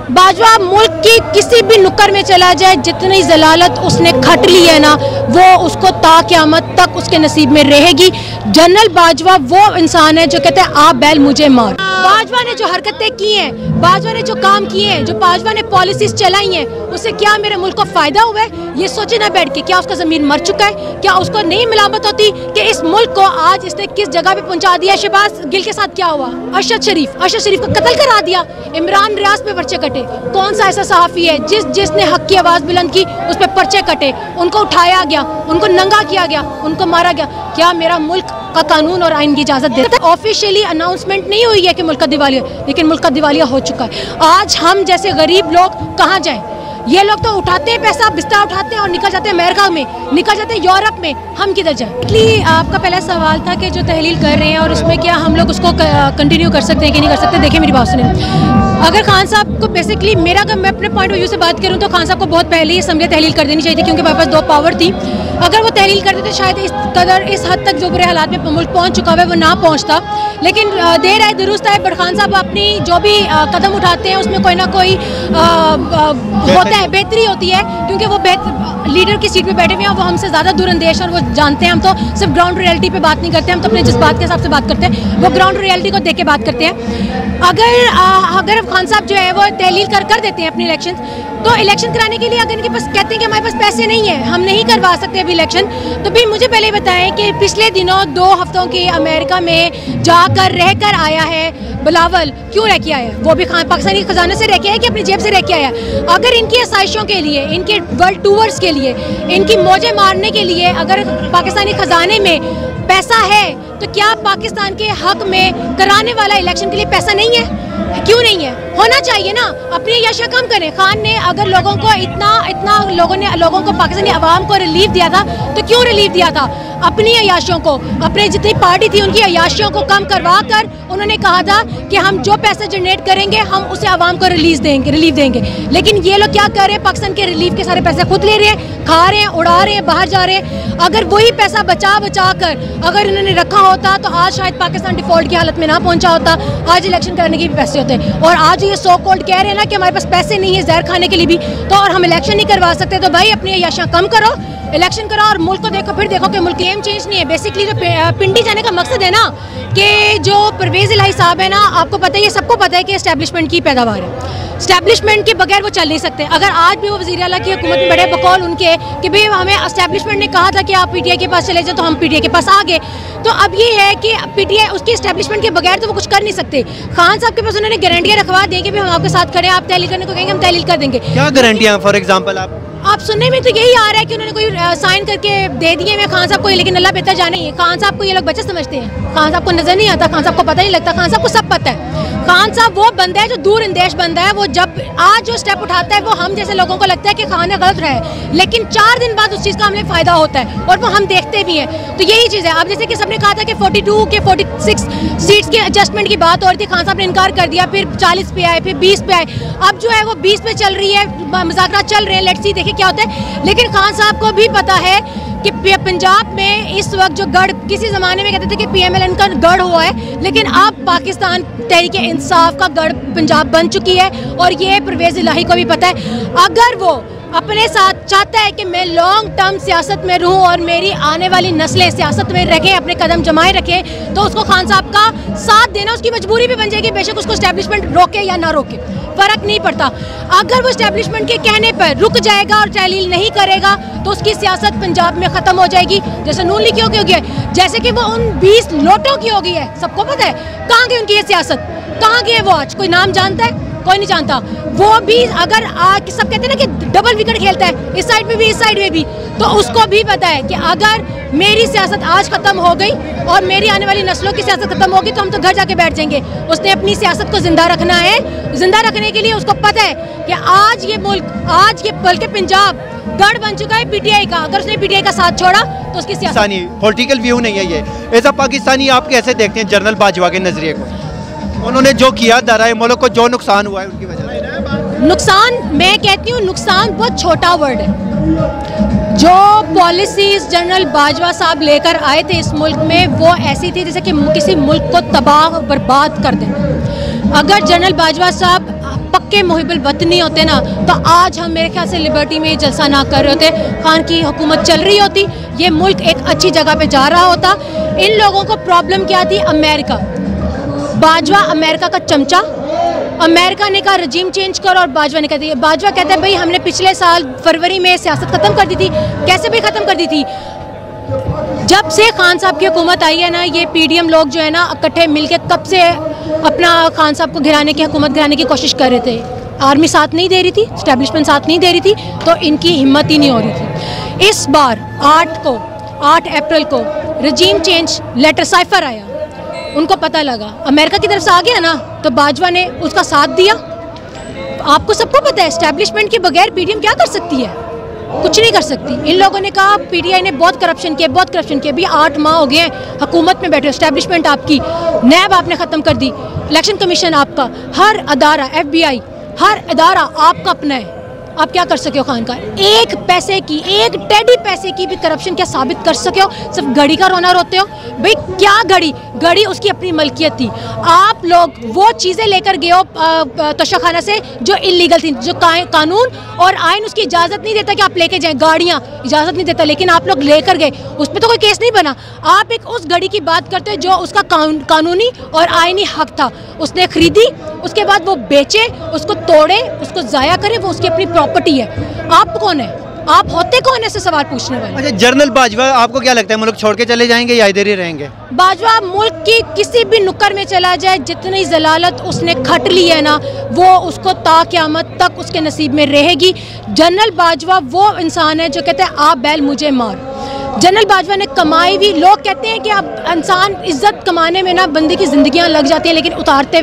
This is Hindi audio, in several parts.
बाजवा मुल्क की किसी भी नुक्कड़ में चला जाए, जितनी जलालत उसने खट ली है ना, वो उसको ता क़यामत तक उसके नसीब में रहेगी। जनरल बाजवा वो इंसान है जो कहते हैं आप बैल मुझे मार। बाजवा ने जो हरकतें की हैं, बाजवा ने जो काम किए हैं, जो बाजवा ने पॉलिसीज चलाई हैं, उससे क्या मेरे मुल्क को फायदा हुआ है? ये सोचे ना बैठ के, क्या उसका ज़मीर मर चुका है? क्या उसको नहीं मिलामत होती कि इस मुल्क को आज इसने किस जगह पे पहुंचा दिया? शहबाज गिल के साथ क्या हुआ? अरशद शरीफ को कत्ल करा दिया, इमरान रियाज पे पर्चे कटे। कौन सा ऐसा सहाफ़ी है जिसने हक की आवाज़ बुलंद की, उस पर पर्चे कटे, उनको उठाया गया, उनको नंगा किया गया, उनको मारा गया? क्या मेरा मुल्क का कानून और आइन की इजाज़त देता है? ऑफिशियली अनाउंसमेंट नहीं हुई है कि मुल्क का दिवालिया, लेकिन मुल्क का दिवालिया हो चुका है। आज हम जैसे गरीब लोग कहाँ जाएं? ये लोग तो उठाते हैं पैसा, बिस्तर उठाते हैं और निकल जाते हैं अमेरिका में, निकल जाते हैं यूरोप में, हम किधर जाएं? इसलिए आपका पहला सवाल था कि जो तहलील कर रहे हैं और उसमें क्या हम लोग उसको कंटिन्यू कर सकते हैं कि नहीं कर सकते? देखिए मेरी बात सुनिए, अगर खान साहब को बेसिकली मेरा, अगर मैं अपने पॉइंट ऑफ व्यू से बात करूँ तो खान साहब को बहुत पहले ही असम्बली तहलील कर देनी चाहिए थी, क्योंकि हमारे पास 2 पावर थी। अगर वो तहलील करते तो शायद इस हद तक जो बुरे हालात में मुल्क पहुँच चुका है वो ना पहुँचता। लेकिन देर है दुरुस्त है, बट खान साहब अपनी जो भी कदम उठाते हैं उसमें कोई ना कोई होता है, बेहतरी होती है, क्योंकि वो लीडर की सीट पे बैठे हुए हैं, वो हमसे ज़्यादा दूरअंदेश और वो जानते हैं। हम तो सिर्फ ग्राउंड रियलिटी पे बात नहीं करते, हम तो अपने जज्बात के हिसाब से बात करते हैं, वो ग्राउंड रियलिटी को देख के बात करते हैं। अगर खान साहब जो है वो तहलील कर देते हैं अपने इलेक्शन, तो इलेक्शन कराने के लिए अगर इनके पास कहते हैं कि हमारे पास पैसे नहीं है, हम नहीं करवा सकते अभी इलेक्शन, तो भी मुझे पहले बताएं कि पिछले दिनों 2 हफ्तों के अमेरिका में जाकर रहकर आया है बिलावल, क्यों रह के आया? वो भी पाकिस्तानी खजाने से रह के आया कि अपनी जेब से रह के आया? अगर इनकी आसाइशों के लिए, इनके वर्ल्ड टूर्स के लिए, इनकी मौजें मारने के लिए अगर पाकिस्तानी खजाने में पैसा है, तो क्या पाकिस्तान के हक में कराने वाला इलेक्शन के लिए पैसा नहीं है? क्यों नहीं है? होना चाहिए ना। अपनी अय्याशा कम करें। खान ने अगर लोगों को इतना लोगों को पाकिस्तानी अवाम को रिलीफ दिया था, तो क्यों रिलीफ दिया था? अपनी अय्याशियों को, अपने जितनी पार्टी थी उनकी अय्याशियों को कम करवा कर उन्होंने कहा था कि हम जो पैसे जनरेट करेंगे हम उसे अवाम को रिलीफ देंगे। लेकिन ये लोग क्या कर रहे हैं? पाकिस्तान के रिलीफ के सारे पैसे खुद ले रहे हैं, खा रहे हैं, उड़ा रहे हैं, बाहर जा रहे हैं। अगर वही पैसा बचा कर अगर इन्होंने रखा होता तो आज शायद पाकिस्तान डिफॉल्ट की हालत में ना पहुंचा होता, आज इलेक्शन कराने के भी पैसे होते। और आज ये सो कॉल्ड कह रहे हैं ना कि हमारे पास पैसे नहीं है जहर खाने के लिए भी, तो और हम इलेक्शन नहीं करवा सकते, तो भाई अपनी अय्याशियां कम करो, इलेक्शन करो और मुल्क को देखो। फिर देखो कि मुल्क गेम चेंज नहीं है। बेसिकली जो पिंडी जाने का मकसद है ना, कि जो परवेज़ इलाही साहब है ना, आपको पता है, ये सबको पता है कि एस्टेब्लिशमेंट की पैदावार है, एस्टेब्लिशमेंट के बगैर वो चल नहीं सकते। अगर आज भी वो वज़ीर आला की हुकूमत में बड़े बकौल उनके कि भाई हमें एस्टेब्लिशमेंट ने कहा था कि आप पीटीआई के पास चले जाओ, तो हम पीटीआई के पास आ गए। तो अब ये है कि पीटीआई उसकी एस्टेब्लिशमेंट के बगैर तो वो कुछ कर नहीं सकते। खान साहब के पास उन्होंने गारंटियाँ रखवा दी कि हम आपके साथ खड़े हैं, आप तहलील करने को कहेंगे हम तहलील कर देंगे। क्या गारंटियाँ? फॉर एग्जाम्पल आप सुनने में तो यही आ रहा है कि उन्होंने कोई साइन करके दे दिए हैं खान साहब को, लेकिन अल्लाह बेहतर जाने ही। खान साहब को ये लोग बच्चे समझते हैं, खान साहब को नजर नहीं आता, खान साहब को पता नहीं लगता, खान साहब को सब पता है। खान साहब वो बंदा है जो दूर अंदेश बंदा है। वो जब आज जो स्टेप उठाता है वो हम जैसे लोगों को लगता है कि खान ने गलत रहा है, लेकिन 4 दिन बाद उस चीज़ का हमें फ़ायदा होता है और वो हम देखते भी हैं। तो यही चीज़ है। अब जैसे कि सबने कहा था कि 42 के 46 सीट्स के एडजस्टमेंट की बात हो रही थी, खान साहब ने इनकार कर दिया, फिर 40 पे आए, फिर 20 पे आए, अब जो है वो 20 पे चल रही है, मुज़ाकरात चल रहे हैं, लेट्स सी देखिए क्या होता है। लेकिन खान साहब को भी पता है कि पंजाब में इस वक्त जो गढ़, किसी ज़माने में कहते थे कि PMLN का गढ़ हुआ है, लेकिन अब पाकिस्तान तहरीके इंसाफ का गढ़ पंजाब बन चुकी है और ये परवेज़ इलाही को भी पता है। अगर वो अपने साथ चाहता है कि मैं लॉन्ग टर्म सियासत में रहूं और मेरी आने वाली नस्लें सियासत में रखें, अपने कदम जमाए रखें, तो उसको खान साहब का साथ देना उसकी मजबूरी भी बन जाएगी। बेशक उसको एस्टेब्लिशमेंट रोके या ना रोके, फ़र्क नहीं पड़ता। अगर वो एस्टेब्लिशमेंट के कहने पर रुक जाएगा और तहलील नहीं करेगा तो उसकी सियासत पंजाब में ख़त्म हो जाएगी, जैसे नून लीग की हो गई है, जैसे कि वो उन 20 लोटों की हो गई है। सबको पता है कहाँ गई उनकी ये सियासत, कहाँ गई है वो आज? कोई नाम जानता है? कोई नहीं जानता। वो भी अगर सब कहते हैं ना कि डबल विकेट खेलता है, इस साइड में भी इस साइड में भी, तो उसको भी पता है कि अगर मेरी सियासत आज ख़त्म हो गई और मेरी आने वाली नस्लों की सियासत ख़त्म होगी तो हम तो घर जाके बैठ जाएंगे। उसने अपनी सियासत को ज़िंदा रखना है। ज़िंदा रखने के लिए उसको पता है कि आज ये मुल्क, आज ये बल्कि पंजाब गढ़ बन चुका है पीटीआई का। अगर उसने पीटीआई का साथ छोड़ा तो उसकी सियासत पॉलिटिकल व्यू नहीं है ये। ऐसा पाकिस्तानी आप कैसे देखते हैं जनरल बाजवा के नज़रिए को? उन्होंने जो किया दायरा मुल्क को जो नुकसान हुआ है उनकी वजह से। नुकसान, मैं कहती हूँ नुकसान बहुत छोटा वर्ड है। जो पॉलिसीज जनरल बाजवा साहब लेकर आए थे इस मुल्क में वो ऐसी थी जैसे कि किसी मुल्क को तबाह बर्बाद कर दें। अगर जनरल बाजवा साहब पक्के मुहिबुल वतनी होते ना तो आज हम मेरे ख्याल से लिबर्टी में जलसा ना कर रहे होते, खान की हुकूमत चल रही होती, ये मुल्क एक अच्छी जगह पे जा रहा होता। इन लोगों को प्रॉब्लम क्या थी? अमेरिका, बाजवा अमेरिका का चमचा, अमेरिका ने कहा रजीम चेंज करो और बाजवा ने कह दिया। बाजवा कहता है भाई हमने पिछले साल फरवरी में सियासत ख़त्म कर दी थी। कैसे भी ख़त्म कर दी थी? जब से खान साहब की हुकूमत आई है ना, ये पीडीएम लोग जो है ना इकट्ठे मिलके कब से अपना खान साहब को गिराने की, हुकूमत गिराने की कोशिश कर रहे थे। आर्मी साथ नहीं दे रही थी, एस्टेब्लिशमेंट साथ नहीं दे रही थी, तो इनकी हिम्मत ही नहीं हो रही थी। इस बार 8 अप्रैल को रजीम चेंज लेटर साइफर आया, उनको पता लगा अमेरिका की तरफ से आ गया ना, तो बाजवा ने उसका साथ दिया। आपको सबको पता है एस्टेब्लिशमेंट के बगैर पीडीएम क्या कर सकती है? कुछ नहीं कर सकती। इन लोगों ने कहा पीटीआई ने बहुत करप्शन किया। भी 8 माह हो गए हैं हुकूमत में बैठे, एस्टेब्लिशमेंट आपकी, नैब आपने ख़त्म कर दी, इलेक्शन कमीशन आपका, हर अदारा, FBI, हर अदारा आपका अपना है। आप क्या कर सके हो खान का? एक पैसे की, एक टेडी पैसे की भी करप्शन क्या साबित कर सके हो? सिर्फ घड़ी का रोना रोते हो भाई। क्या घड़ी उसकी अपनी मलकियत थी। आप लोग वो चीज़ें लेकर गए हो तोशाखाना से जो इलीगल थी, जो कानून और आइन उसकी इजाज़त नहीं देता कि आप लेके जाएं, गाड़ियाँ इजाज़त नहीं देता, लेकिन आप लोग लेकर गए, उस पर तो कोई केस नहीं बना। आप एक उस घड़ी की बात करते हो जो उसका कानूनी और आइनी हक था, उसने खरीदी, उसके बाद वो बेचे, उसको तोड़े, उसको ज़ाया करे, वो उसकी अपनी प्रॉपर्टी है। आप कौन है? आप होते कौन ऐसे सवाल पूछने वाले? अच्छा, जनरल बाजवा आपको क्या लगता है मुल्क छोड़ के चले जाएंगे या इधर ही रहेंगे? बाजवा मुल्क की किसी भी नुक्कर में चला जाए, जितनी जलालत उसने खट ली है ना, वो उसको ता क़यामत तक उसके नसीब में रहेगी। जनरल बाजवा वो इंसान है जो कहते हैं आप बैल मुझे मार। जनरल बाजवा ने कमाई भी, लोग कहते हैं कि अब इंसान इज्जत कमाने में ना बंदे की ज़िंदगियां लग जाती हैं, लेकिन उतरते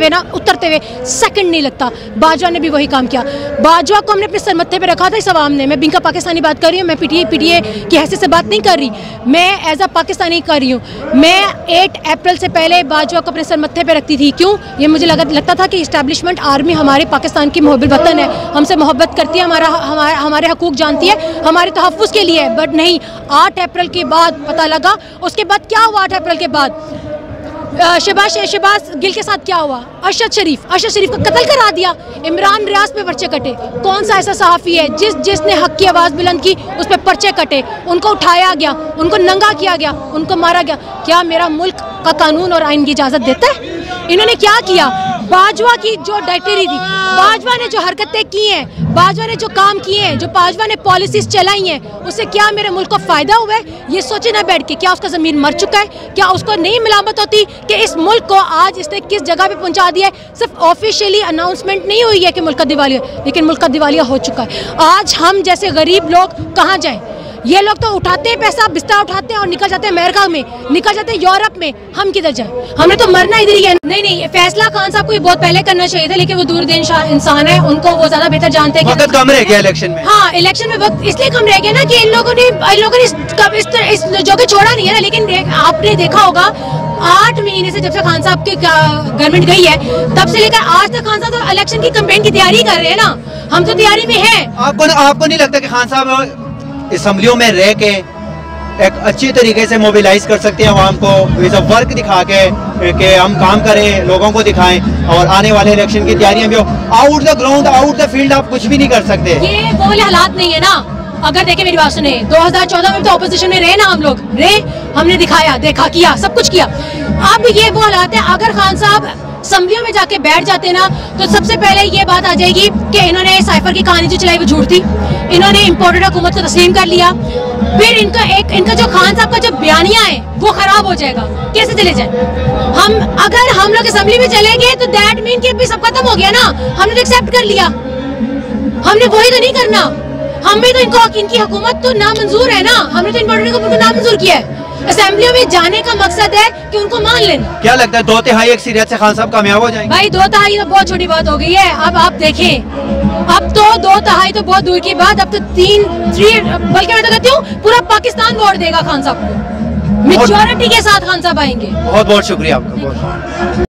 हुए सेकंड नहीं लगता। बाजवा ने भी वही काम किया। बाजवा को हमने अपने सर मत्थे पे रखा था इस अवाम ने। मैं बिंका पाकिस्तानी बात कर रही हूँ, मैं पीटीए की हैसियत से बात नहीं कर रही, मैं एज अ पाकिस्तानी कर रही हूँ। मैं 8 अप्रैल से पहले बाजवा को अपने सर मत्थे पे रखती थी। क्यों? ये मुझे लगता था कि इस्टेब्लिशमेंट आर्मी हमारे पाकिस्तान की मुहब्बत वतन है, हमसे मोहब्बत करती है, हमारे हकूक़ जानती है, हमारे तहफ़्फ़ुज़ के लिए है। बट नहीं, 8 अप्रैल के बाद पता लगा। उसके बाद क्या हुआ? 8 अप्रैल के बाद शहबाज गिल के साथ क्या हुआ? अरशद शरीफ का कत्ल करा दिया। इमरान रियाज पे पर्चे कटे। कौन सा ऐसा सहाफ़ी है जिसने हक की आवाज़ बुलंद की, उस पर पर्चे कटे, उनको उठाया गया, उनको नंगा किया गया, उनको मारा गया। क्या मेरा मुल्क का कानून और आइन की इजाज़त देता है? इन्होंने क्या किया? बाजवा की जो डायरेक्टरी थी, बाजवा ने जो हरकतें की हैं, बाजवा ने जो काम किए हैं, जो बाजवा ने पॉलिसीज चलाई हैं, उससे क्या मेरे मुल्क को फ़ायदा हुआ है? ये सोचे ना बैठ के। क्या उसका ज़मीन मर चुका है? क्या उसको नहीं मिलामत होती कि इस मुल्क को आज इसने किस जगह पे पहुंचा दिया है? सिर्फ ऑफिशियली अनाउंसमेंट नहीं हुई है कि मुल्क का दिवालिया, लेकिन मुल्क का दिवालिया हो चुका है। आज हम जैसे गरीब लोग कहाँ जाएँ? ये लोग तो उठाते हैं पैसा, बिस्तर उठाते हैं और निकल जाते हैं अमेरिका में, निकल जाते हैं यूरोप में। हम किधर जाएं? हमने तो मरना इधर ही है। नहीं, फैसला खान साहब को ये बहुत पहले करना चाहिए था, लेकिन वो दूरदेश इंसान है, उनको वो ज्यादा बेहतर जानते हैं। वक्त कम रह गया इलेक्शन में। हाँ, इलेक्शन में वक्त इसलिए कम रह गया ना कि इन लोगों ने इस जो कि छोड़ा नहीं है ना। लेकिन आपने देखा होगा 8 महीने से जब से खान साहब की गवर्नमेंट गई है, तब से लेकर आज तक खान साहब तो इलेक्शन की कैंपेन की तैयारी कर रहे हैं ना। हम तो तैयारी में है। आपको नहीं लगता कि खान साहब असम्बलियों में रह के एक अच्छी तरीके से मोबिलाइज कर सकते हैं आवाम को, वर्क दिखा के कि हम काम करें, लोगों को दिखाएं, और आने वाले इलेक्शन की तैयारियां भी हो? Out the ground, out the field आप कुछ भी नहीं कर सकते। ये वो वाले हालात नहीं है ना। अगर देखे, मेरी बात सुने, 2014 में तो ऑपोजिशन में रहे ना, हम लोग रहे, हमने दिखाया, देखा, किया, सब कुछ किया। अब ये वो हालात है। अगर खान साहब असम्बलियों में जाके बैठ जाते ना, तो सबसे पहले ये बात आ जाएगी कि इन्होंने साइफर की कहानी जो चलाई वो झूठ थी, इन्होंने इम्पोर्टेड हुकूमत को तस्लीम कर लिया। फिर इनका जो खान साहब का जो बयानिया है वो खराब हो जाएगा। कैसे चले जाए? अगर हम लोग असम्बली में चले गए तो दैट मीन कि अभी सब खत्म हो गया ना, हमने तो एक्सेप्ट कर लिया। हमने वही तो नहीं करना। हमें तो इनकी हुकूमत तो नामंजूर है ना, हमने तो इम्पोर्टेड हुकूमत को नामंजूर किया है। असेंबलियों में जाने का मकसद है कि उनको मान लेना। क्या लगता है 2/3 अक्सरियत से खान साहब कामयाब हो जाएंगे? भाई 2/3 तो बहुत छोटी बात हो गई है। अब आप देखें, अब तो 2/3 तो बहुत दूर की बात, अब तो 3 बल्कि मैं तो कहती हूँ पूरा पाकिस्तान वोट देगा खान साहब को। मेजॉरिटी के साथ खान साहब आएंगे। बहुत बहुत शुक्रिया आपका। बहुत